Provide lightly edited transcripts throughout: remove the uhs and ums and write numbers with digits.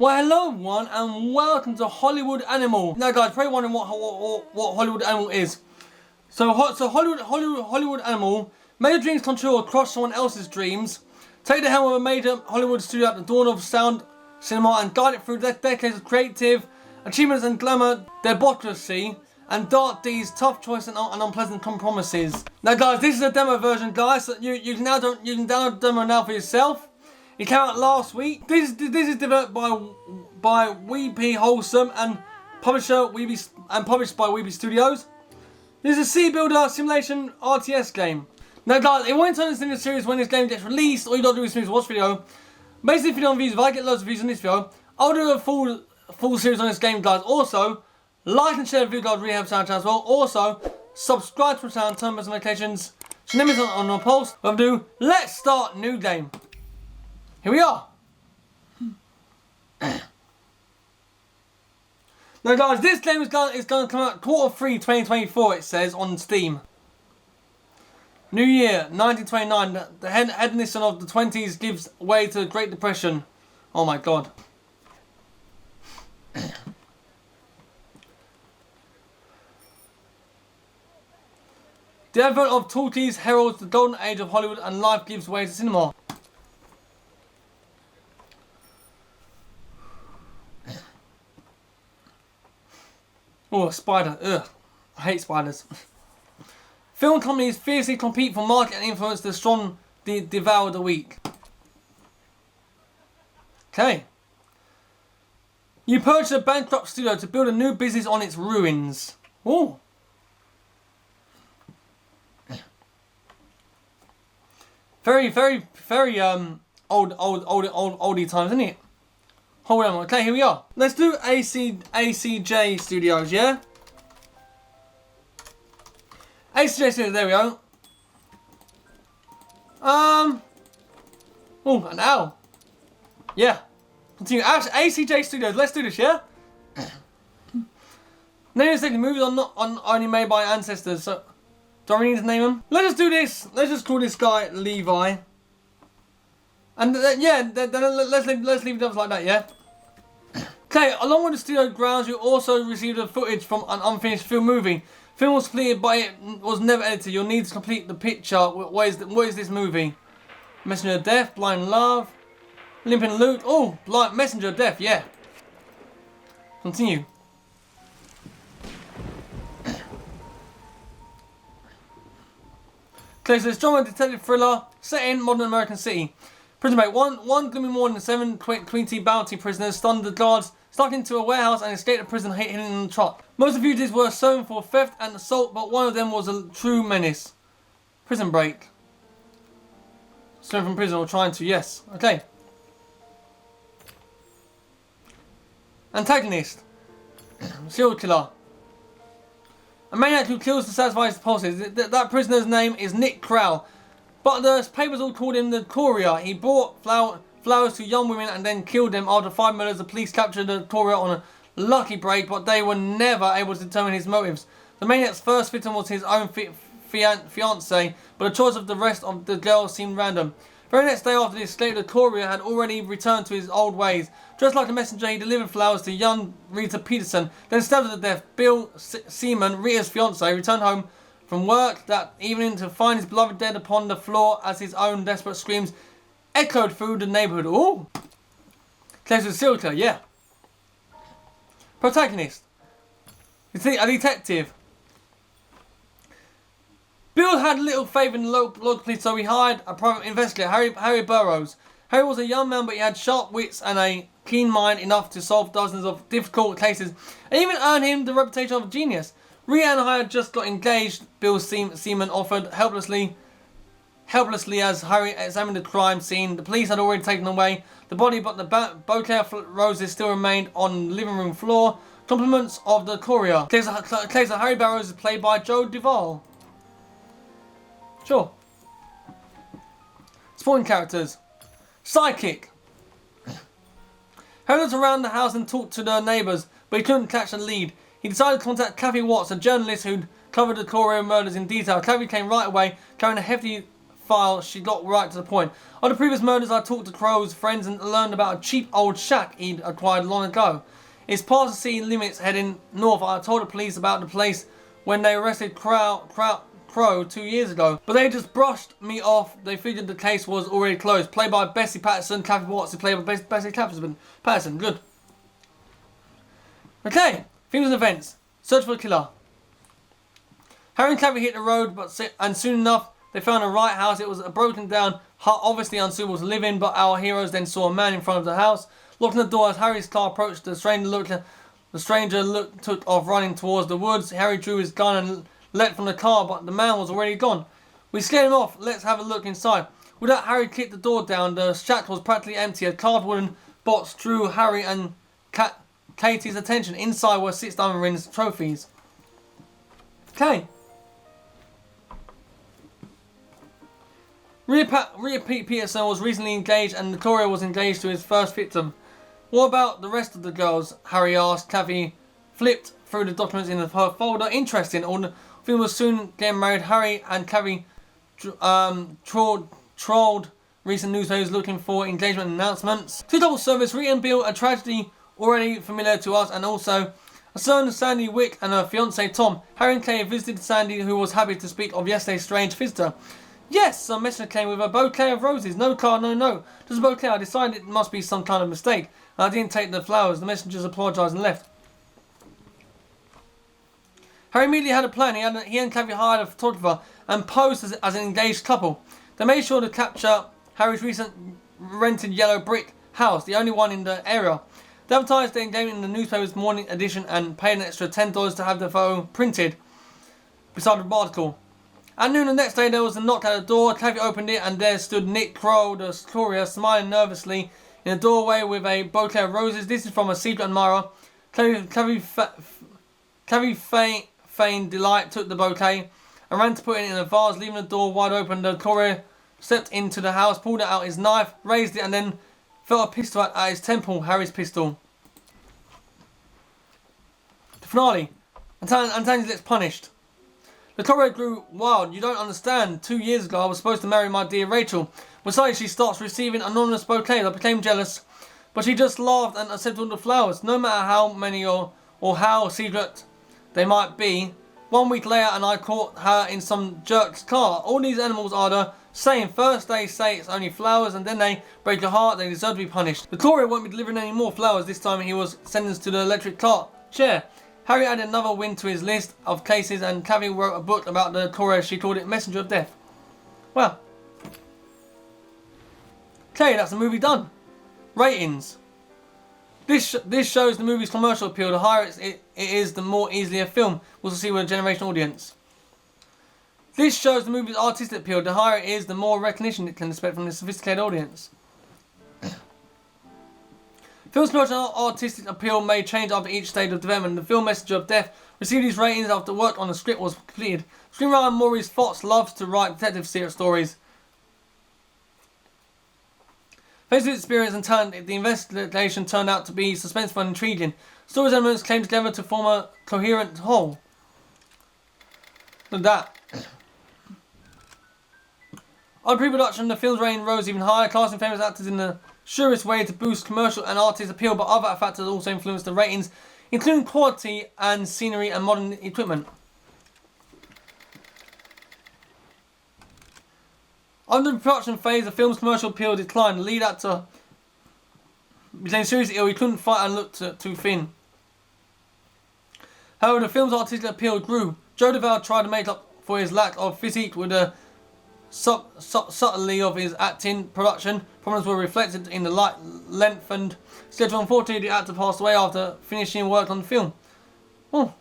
Well, hello everyone, and welcome to Hollywood Animal. Now, guys, probably wondering what Hollywood Animal is. So Hollywood Animal made your dreams come true or crush someone else's dreams. Take the helm of a major Hollywood studio at the dawn of sound cinema and guide it through decades of creative achievements and glamour, debauchery, and dark deeds, tough choices, and unpleasant compromises. Now, guys, this is a demo version, guys. So you can download the demo now for yourself. It came out last week. This is developed by Weepy Wholesome and published by Weepy Studios. This is a Sea Builder simulation RTS game. Now, guys, it won't turn this into a series when this game gets released. All you gotta do is watch the video. Basically, video on views. If I get loads of views on this video, I'll do a full series on this game, guys. Also, like and share the video, guys. Rehab channel as well. Also, subscribe to the channel, turn on notifications. So name is on the post. What do? Let's start new game. Here we are. Now, guys, this game is going to come out Q3 2024. It says on Steam. New Year 1929. The hedonism of the 20s gives way to the Great Depression. Oh my God. The advent of talkies heralds the golden age of Hollywood, and life gives way to cinema. Oh, a spider. Ugh. I hate spiders. Film companies fiercely compete for market and influence. The strong devour the weak. Okay. You purchase a bankrupt studio to build a new business on its ruins. Oh. Very oldie times, isn't it? Hold on, okay, here we are. Let's do ACJ Studios, yeah? ACJ Studios, there we go. Oh, an owl. Yeah. Continue. ACJ Studios, let's do this, yeah? Name of the movies are not only made by ancestors, so do I really need to name them? Let's just do this. Let's just call this guy Levi. And yeah, then let's leave it up like that, yeah? Okay, along with the studio grounds, you also received the footage from an unfinished film movie. Film was completed, but it was never edited. You'll need to complete the picture. What is this movie? Messenger of Death, Blind Love, Limping Loot. Oh, Messenger of Death, yeah. Continue. Okay, so it's drama detective thriller set in modern American city. Prison break. One gloomy morning, 7 Quinty bounty prisoners stunned the guards, stuck into a warehouse and escaped the prison hidden in the truck. Most of the fugitives were sewn for theft and assault, but one of them was a true menace. Prison break. Sewn from prison or trying to, yes. Okay. Antagonist. Serial killer. A maniac who kills to satisfy his pulses. That prisoner's name is Nick Crowell. But the papers all called him the courier. He brought flowers to young women and then killed them. After 5 murders, the police captured the courier on a lucky break, but they were never able to determine his motives. The maniac's first victim was his own fiancée, but the choice of the rest of the girls seemed random. The very next day after the escape, the courier had already returned to his old ways. Dressed like a messenger, he delivered flowers to young Rita Peterson, then stabbed her to death. Bill Seaman, Rita's fiancé, returned home from work that evening to find his beloved dead upon the floor as his own desperate screams echoed through the neighborhood. Ooh. Close to serial killer, yeah. Protagonist. A detective. Bill had little faith in the local police, so he hired a private investigator, Harry Burroughs. Harry was a young man, but he had sharp wits and a keen mind enough to solve dozens of difficult cases, and even earn him the reputation of a genius. Rita and I had just got engaged. Bill Seaman offered helplessly as Harry examined the crime scene. The police had already taken away the body, but the bouquet of roses still remained on the living room floor. Compliments of the courier. Case of Harry Burroughs is played by Joe Duvall. Sure. Supporting characters. Psychic. Harry looked around the house and talked to the neighbours, but he couldn't catch a lead. He decided to contact Kathy Watts, a journalist who'd covered the Courier murders in detail. Kathy came right away, carrying a hefty file, she got right to the point. On the previous murders, I talked to Crow's friends and learned about a cheap old shack he'd acquired long ago. It's past the city limits heading north. I told the police about the place when they arrested Crow 2 years ago. But they just brushed me off. They figured the case was already closed. Played by Bessie Patterson. Kathy Watts, played by Bessie Patterson. Good. Okay. Themes and events. Search for the killer. Harry and Kathy hit the road, and soon enough, they found the right house. It was a broken down hut, obviously unsuitable to live in, but our heroes then saw a man in front of the house. Locking the door as Harry's car approached, the stranger took off running towards the woods. Harry drew his gun and leapt from the car, but the man was already gone. We scared him off. Let's have a look inside. With that, Harry kicked the door down. The shack was practically empty. A carved wooden box drew Harry and Katie's attention. Inside were 6 diamond rings trophies. Okay. Rhea Peterson was recently engaged and Victoria was engaged to his first victim. What about the rest of the girls? Harry asked. Kathy flipped through the documents in her folder. Interesting. All the film was soon getting married. Harry and Kathy trolled recent newspapers looking for engagement announcements. To double service, Rita and Bill, a tragedy already familiar to us, and also a son, Sandy Wick, and her fiance Tom. Harry and Kay visited Sandy, who was happy to speak of yesterday's strange visitor. Yes, a messenger came with a bouquet of roses. No card, no note. Just a bouquet. I decided it must be some kind of mistake. And I didn't take the flowers. The messengers apologised and left. Harry immediately had a plan. He and Kathy hired a photographer and posed as an engaged couple. They made sure to capture Harry's recent rented yellow brick house, the only one in the area. They advertised their engagement in the newspaper's morning edition and paid an extra $10 to have the photo printed beside the article. At noon the next day, there was a knock at the door. Kathy opened it, and there stood Nick Crow, the courier, smiling nervously in the doorway with a bouquet of roses. This is from a secret admirer. Kathy feigned delight, took the bouquet, and ran to put it in a vase, leaving the door wide open. The courier stepped into the house, pulled out his knife, raised it, and then felt a pistol at his temple. Harry's pistol. The finale. Antonius gets punished. The courier grew wild. You don't understand. 2 years ago, I was supposed to marry my dear Rachel. Besides, she starts receiving anonymous bouquets. I became jealous, but she just laughed and accepted all the flowers, no matter how many or how secret they might be. 1 week later, and I caught her in some jerk's car. All these animals are the same. First, they say it's only flowers, and then they break your heart. They deserve to be punished. The courier won't be delivering any more flowers. This time, he was sentenced to the electric cart chair. Harry added another win to his list of cases, and Kathy wrote a book about the courier. She called it Messenger of Death. Well. Okay, that's the movie done. Ratings. This shows the movie's commercial appeal. The higher it is, the more easily a film will succeed with a generation audience. This shows the movie's artistic appeal. The higher it is, the more recognition it can expect from a sophisticated audience. Film's commercial artistic appeal may change after each stage of development. The film Messenger of Death received these ratings after work on the script was completed. Screenwriter Maurice Fox loves to write detective stories. Thanks to his experience and talent, the investigation turned out to be suspenseful and intriguing. Stories elements came together to form a coherent whole. Look at that. On pre-production, the film's rating rose even higher, casting famous actors in the surest way to boost commercial and artistic appeal, but other factors also influenced the ratings, including quality and scenery and modern equipment. Under the production phase, the film's commercial appeal declined. The lead actor became seriously ill. He couldn't fight and looked too thin. However, the film's artistic appeal grew. Joe Duvall tried to make up for his lack of physique with the subtlety of his acting. Production problems were reflected in the lengthened schedule. Unfortunately, the actor passed away after finishing work on the film. Oh.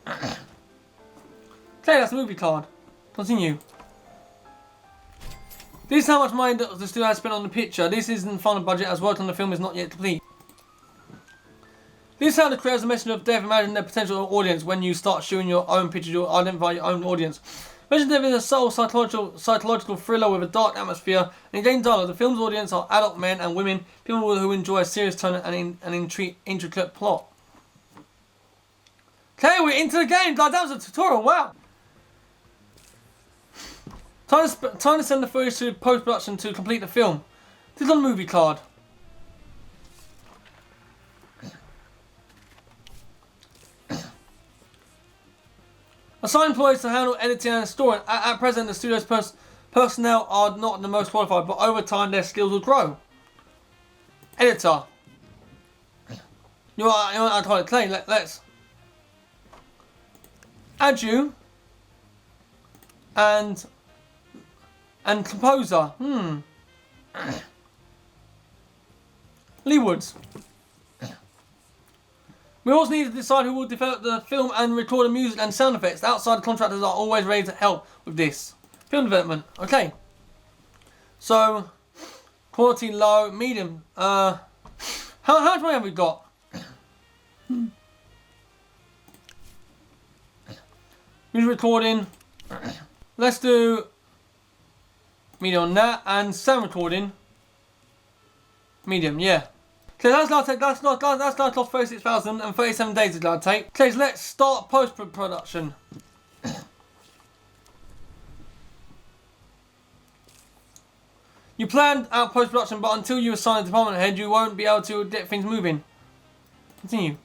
Okay, that's the movie card. Continue. This is how much money the studio has spent on the picture. This isn't final budget as work on the film is not yet complete. This is how the creators of Messenger of Death imagine their potential audience. When you start shooting your own pictures, you'll identify your own audience. Messenger of Death is a subtle psychological thriller with a dark atmosphere and engaging dialogue. The film's audience are adult men and women, people who enjoy a serious tone and an intricate plot. Okay, we're into the game, guys. That was a tutorial, wow. Time to send the footage to post-production to complete the film. This is on the movie card. Assign employees to handle editing and storing. At present, the studio's personnel are not the most qualified, but over time their skills will grow. Editor. You want to call it Clay? Let's add you. And composer. Lee Woods. We also need to decide who will develop the film and record the music and sound effects. The outside contractors are always ready to help with this. Film development. Okay. So, quality low, medium. How much money have we got? Music recording. Let's do medium on that, and sound recording. Medium, yeah. Okay, that's not cost 36,000 and 37 days it's gonna take. Okay, so let's start post-production. You planned out post-production, but until you assign a department head, you won't be able to get things moving. Continue.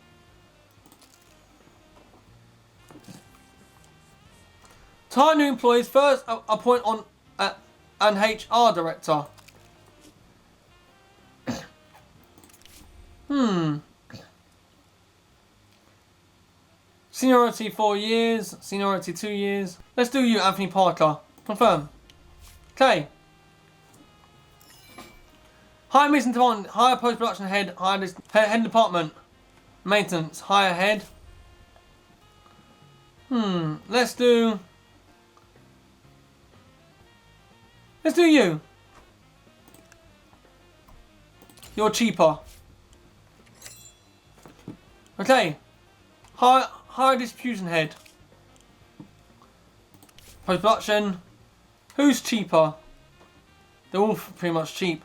To hire new employees, first appoint an HR director. Seniority 4 years, seniority 2 years. Let's do you, Anthony Parker. Confirm. Okay. Hire missing department, hire post-production head, hire this head department. Maintenance, hire head. Let's do you. You're cheaper. Okay. Hire distribution head. Post-production. Who's cheaper? They're all pretty much cheap.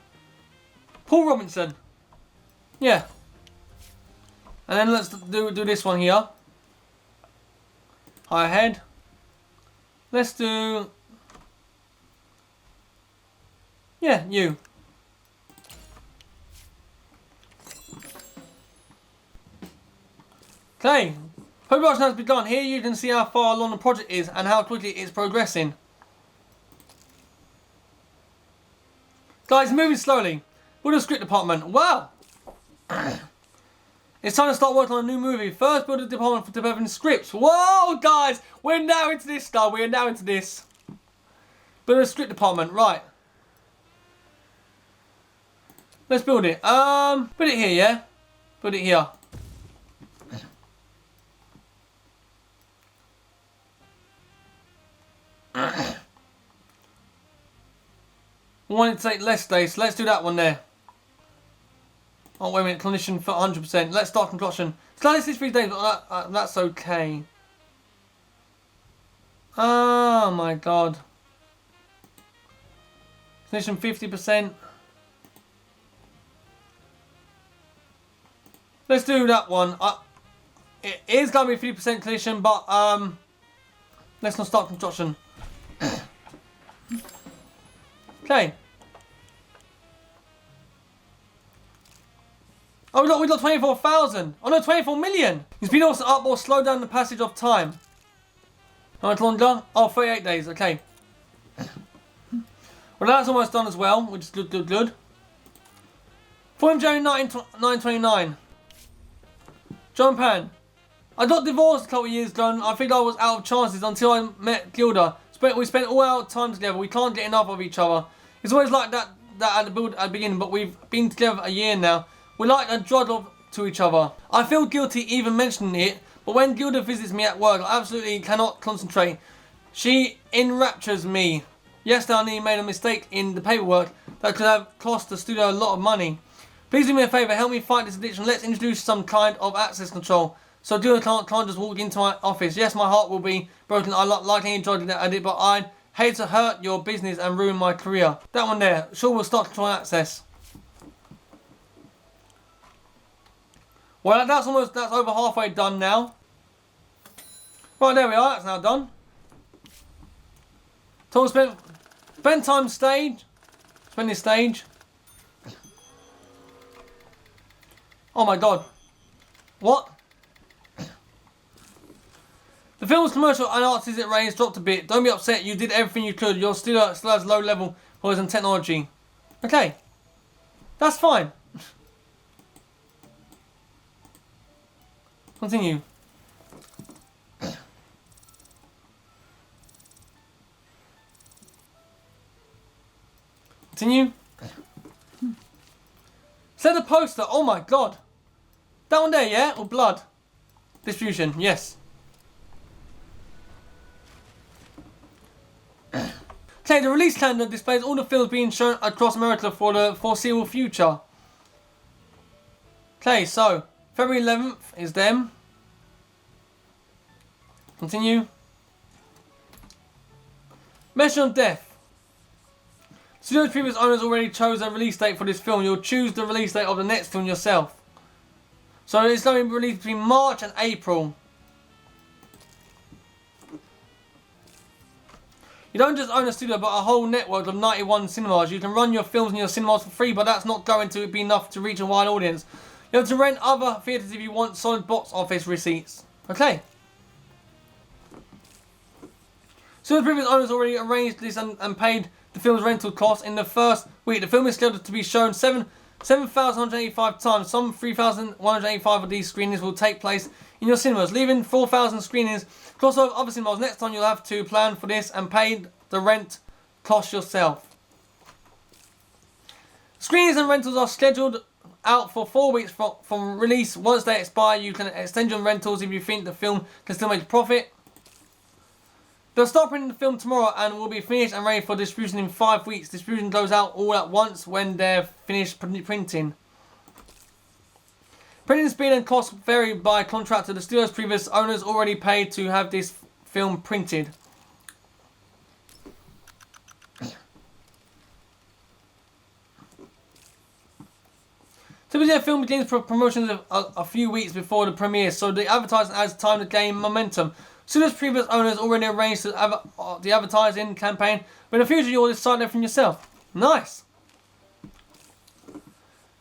Paul Robinson. Yeah. And then let's do this one here. Hire head. Let's do... Yeah, you. Okay. Post-production has begun. Here you can see how far along the project is and how quickly it's progressing. Guys, moving slowly. Build a script department. Wow. It's time to start working on a new movie. First, build a department for developing scripts. Whoa, guys. We're now into this stuff. We are now into this. Build a script department. Right. Let's build it. Put it here, yeah? Put it here. We want it to take less days, so let's do that one there. Oh, wait a minute, clinician for 100%. Let's start concussion. So let's do 3 days, but that's okay. Oh my god. Clinician 50%. Let's do that one. It is going to be 50% clinician, but let's not start construction. Okay. Oh, we got 24,000. Oh no, 24 million. You speed us up or slow down the passage of time. How much longer? Oh, 38 days. Okay. Well, that's almost done as well, which is good. 4th January 1929. John Pan. I got divorced a couple of years ago and I think I was out of chances until I met Gilda. We spent all our time together. We can't get enough of each other. It's always like that at the beginning, but we've been together a year now. We're like a drug to each other. I feel guilty even mentioning it, but when Gilda visits me at work, I absolutely cannot concentrate. She enraptures me. Yesterday I nearly made a mistake in the paperwork that could have cost the studio a lot of money. Please do me a favour, help me fight this addiction. Let's introduce some kind of access control. So Gilda can't just walk into my office. Yes, my heart will be broken. I likely enjoyed that I did, but I'd hate to hurt your business and ruin my career. That one there. Sure, we'll start controlling access. Well, that's over halfway done now. Right, there we are. That's now done. Total spent Spend stage. Spending stage. Oh my god. What? The film's commercial and artistic range dropped a bit. Don't be upset, you did everything you could. Your studio still has low level voice and technology. Okay. That's fine. Continue. Continue. Set the poster. Oh my god. That one there, yeah? Or blood? Distribution, yes. Okay, the release calendar displays all the films being shown across America for the foreseeable future. Okay, so February 11th is them. Continue. Measure of Death. Studio's previous owners already chose a release date for this film. You'll choose the release date of the next film yourself. So it's going to be released between March and April. You don't just own a studio but a whole network of 91 cinemas. You can run your films in your cinemas for free, but that's not going to be enough to reach a wide audience. You have to rent other theatres if you want solid box office receipts. Okay. So the previous owners already arranged this and paid the film's rental costs in the first week. The film is scheduled to be shown 7,185 times. Some 3,185 of these screenings will take place in your cinemas, leaving 4,000 screenings across other cinemas. Next time you'll have to plan for this and pay the rent cost yourself. Screenings and rentals are scheduled out for 4 weeks from release. Once they expire, you can extend your rentals if you think the film can still make a profit. They'll start printing the film tomorrow and will be finished and ready for distribution in 5 weeks. Distribution goes out all at once when they're finished printing. Printing speed and cost vary by contractor. The studio's previous owners already paid to have this film printed. Typically, a film begins promotions a few weeks before the premiere, so the advertising adds time to gain momentum. Studio's previous owners already arranged the advertising campaign, but in the future you'll decide everything yourself. Nice.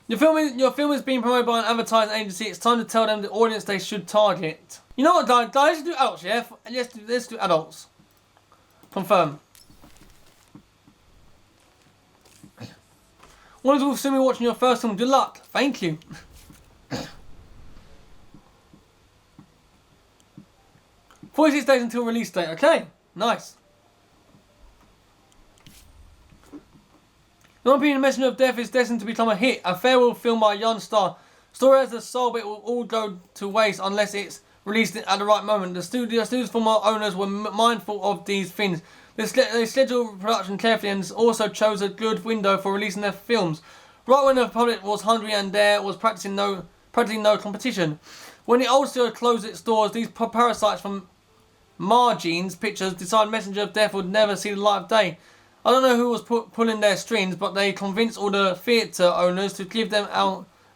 Your film is being promoted by an advertising agency. It's time to tell them the audience they should target. You know what, guys? Let's do adults, yeah? Let's do adults. Confirm. One of will soon be watching your first film. Good luck. Thank you. 46 days until release date. Okay, nice. The One Messenger of Death is destined to become a hit. A farewell film by a young star. Story as the soul, but it will all go to waste unless it's released at the right moment. The studio's former owners were mindful of these things. They scheduled production carefully and also chose a good window for releasing their films. Right when the public was hungry and there was practically no competition. When the old studio closed its doors, these parasites from Margines Pictures decided Messenger of Death would never see the light of day. I don't know who was pulling their strings, but they convinced all the theatre owners to give them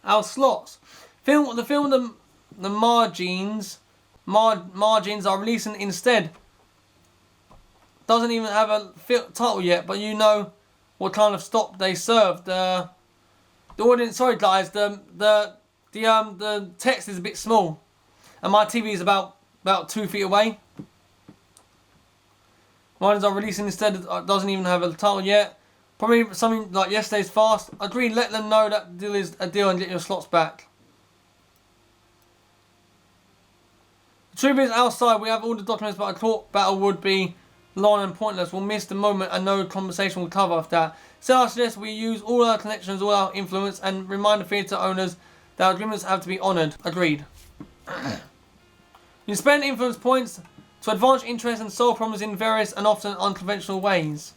our slots. The Margines are releasing instead. Doesn't even have a title yet, but you know what kind of stop they serve. The audience, sorry guys, the text is a bit small, and my TV is about 2 feet away. Mine are releasing instead. It doesn't even have a title yet. Probably something like Yesterday's Fast. Agree, let them know that deal is a deal and get your slots back. The truth is, outside we have all the documents, but a court battle would be long and pointless. We'll miss the moment and no conversation will cover that. So I suggest we use all our connections, all our influence, and remind the theatre owners that agreements have to be honoured. Agreed. You spend influence points to advance interest and solve problems in various and often unconventional ways.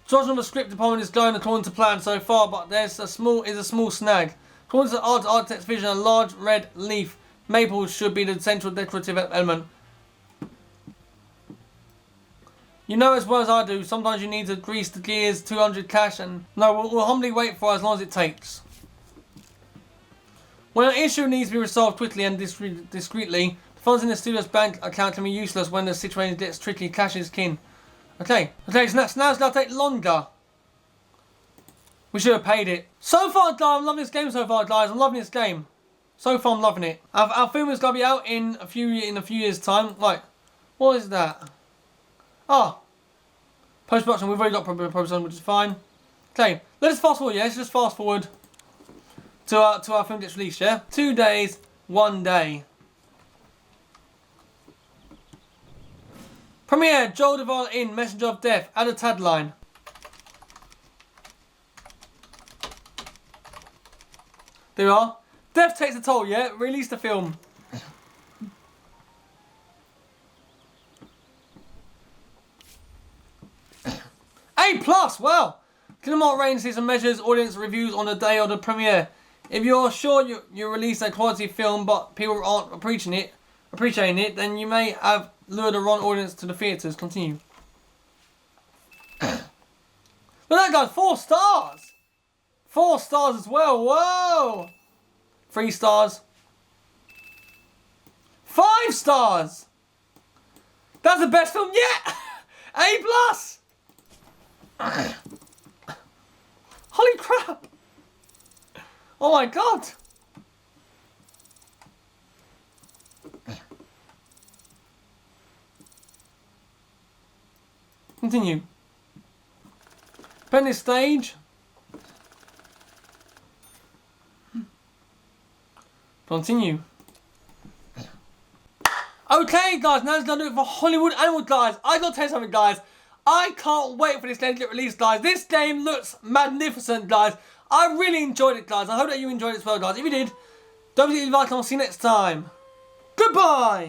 Construction of the script department is going according to plan so far, but there's a small snag. According to the architect's vision, a large red leaf maple should be the central decorative element. You know as well as I do, sometimes you need to grease the gears, 200 cash, and no, we'll humbly wait for as long as it takes. When an issue needs to be resolved quickly and discreetly, the funds in the studio's bank account can be useless when the situation gets tricky. Cash is king. Okay, so now it's going to take longer. We should have paid it. So far, guys, I'm loving this game so far, guys. I'm loving this game. So far, I'm loving it. Our film is going to be out in a few years' time. Right, what is that? Oh, post-production. We've already got post-production, which is fine. Okay, let's fast forward, yeah? Let's just fast forward to our film gets released, yeah? 2 days, 1 day. Premiere, Joel Duvall in Messenger of Death. Add a tagline. There we are. Death takes a toll, yeah? Release the film. A+, wow! Cinemark ratings and measures audience reviews on the day of the premiere. If you're sure you release a quality film but people aren't appreciating it, then you may have lured the wrong audience to the theatres. Continue. Look at that, guys, 4 stars! 4 stars as well, whoa! 3 stars. 5 stars! That's the best film yet! A+! Holy crap! Oh my god! Continue. Penny stage. Continue. Okay, guys, now it's gonna do it for Hollywood Animal, guys. I gotta tell you something, guys. I can't wait for this game to get released, guys. This game looks magnificent, guys. I really enjoyed it, guys. I hope that you enjoyed it as well, guys. If you did, don't forget to like and I'll see you next time. Goodbye!